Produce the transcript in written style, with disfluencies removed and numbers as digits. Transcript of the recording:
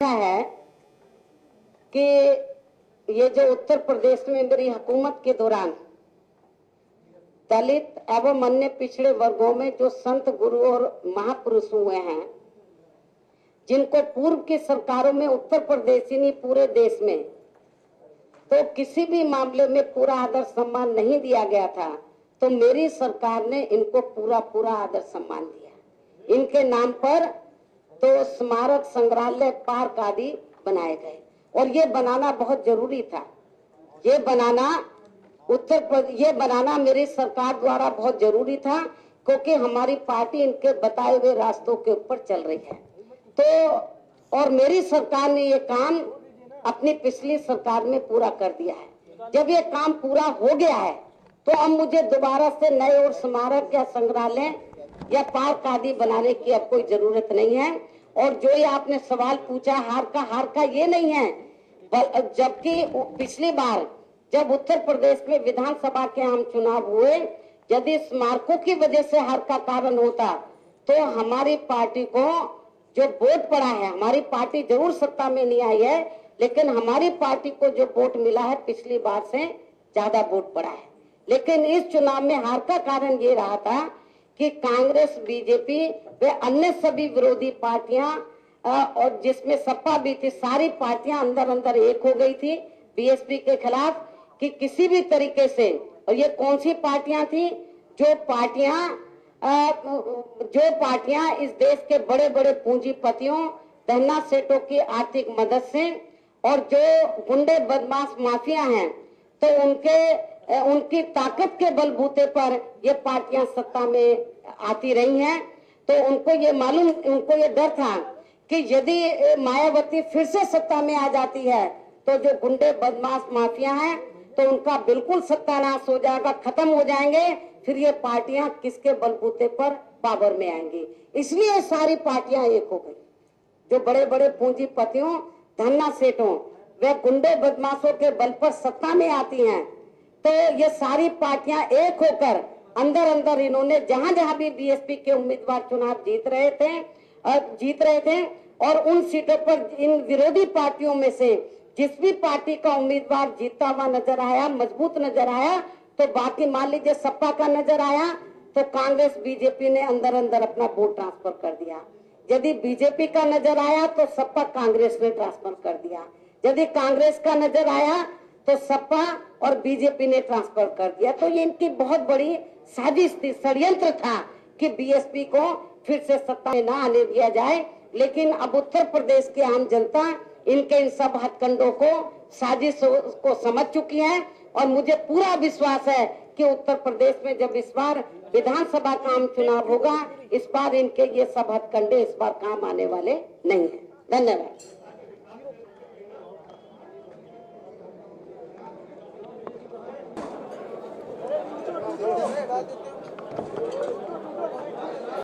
है कि ये जो उत्तर प्रदेश में मेरी हुकूमत के दौरान दलित एवं अन्य पिछड़े वर्गों में जो संत गुरु और महापुरुष हुए हैं, जिनको पूर्व की सरकारों में उत्तर प्रदेश ही नहीं पूरे देश में तो किसी भी मामले में पूरा आदर सम्मान नहीं दिया गया था, तो मेरी सरकार ने इनको पूरा आदर सम्मान दिया। इनके नाम पर तो स्मारक, संग्रहालय, पार्क आदि बनाए गए और ये बनाना बहुत जरूरी था। ये बनाना मेरी सरकार द्वारा बहुत जरूरी था, क्योंकि हमारी पार्टी इनके बताए हुए रास्तों के ऊपर चल रही है। तो और मेरी सरकार ने ये काम अपनी पिछली सरकार में पूरा कर दिया है। जब ये काम पूरा हो गया है तो अब मुझे दोबारा से नए और स्मारक या संग्रहालय या पार्क आदि बनाने की अब कोई जरूरत नहीं है। और जो ये आपने सवाल पूछा हार का ये नहीं है, जबकि पिछली बार जब उत्तर प्रदेश में विधानसभा के आम चुनाव हुए, यदि स्मारकों की वजह से हार का कारण होता तो हमारी पार्टी को जो वोट पड़ा है, हमारी पार्टी जरूर सत्ता में नहीं आई है, लेकिन हमारी पार्टी को जो वोट मिला है पिछली बार से ज्यादा वोट पड़ा है। लेकिन इस चुनाव में हार का कारण ये रहा था कि कांग्रेस, बीजेपी व अन्य सभी विरोधी पार्टियां और जिसमें सपा भी थी, सारी पार्टियां अंदर एक हो गई थी बीएसपी के खिलाफ कि किसी भी तरीके से। और ये कौन सी पार्टियां थी? जो पार्टियां इस देश के बड़े बड़े पूंजीपतियों, धन्ना सेठों की आर्थिक मदद से और जो गुंडे बदमाश माफिया हैं, तो उनकी ताकत के बलबूते पर ये पार्टियां सत्ता में आती रही हैं। तो उनको ये डर था कि यदि मायावती फिर से सत्ता में आ जाती है तो जो गुंडे बदमाश माफिया हैं तो उनका बिल्कुल सत्यानाश हो जाएगा, खत्म हो जाएंगे, फिर ये पार्टियां किसके बलबूते पर पावर में आएंगी। इसलिए सारी पार्टियां एक हो गई। जो बड़े बड़े पूंजीपतियों, धन्ना सेठों वे गुंडे बदमाशों के बल पर सत्ता में आती हैं, तो ये सारी पार्टियां एक होकर अंदर इन्होंने जहां भी बीएसपी के उम्मीदवार चुनाव जीत रहे थे और उन सीटों पर इन विरोधी पार्टियों में से जिस भी पार्टी का उम्मीदवार जीता हुआ नजर आया, मजबूत नजर आया, तो बाकी मान लीजिए सपा का नजर आया तो कांग्रेस, बीजेपी ने अंदर अपना वोट ट्रांसफर कर दिया। यदि बीजेपी का नजर आया तो सपा कांग्रेस ने ट्रांसफर कर दिया। यदि कांग्रेस का नजर आया तो सपा और बीजेपी ने ट्रांसफर कर दिया। तो ये इनकी बहुत बड़ी साजिश थी, षड्यंत्र था कि बीएसपी को फिर से सत्ता में ना आने दिया जाए। लेकिन अब उत्तर प्रदेश की आम जनता इनके इन सब हथकंडों को, साजिश को समझ चुकी है और मुझे पूरा विश्वास है कि उत्तर प्रदेश में जब इस बार विधानसभा का आम चुनाव होगा, इस बार इनके ये सब हथकंडे इस बार काम आने वाले नहीं है। धन्यवाद।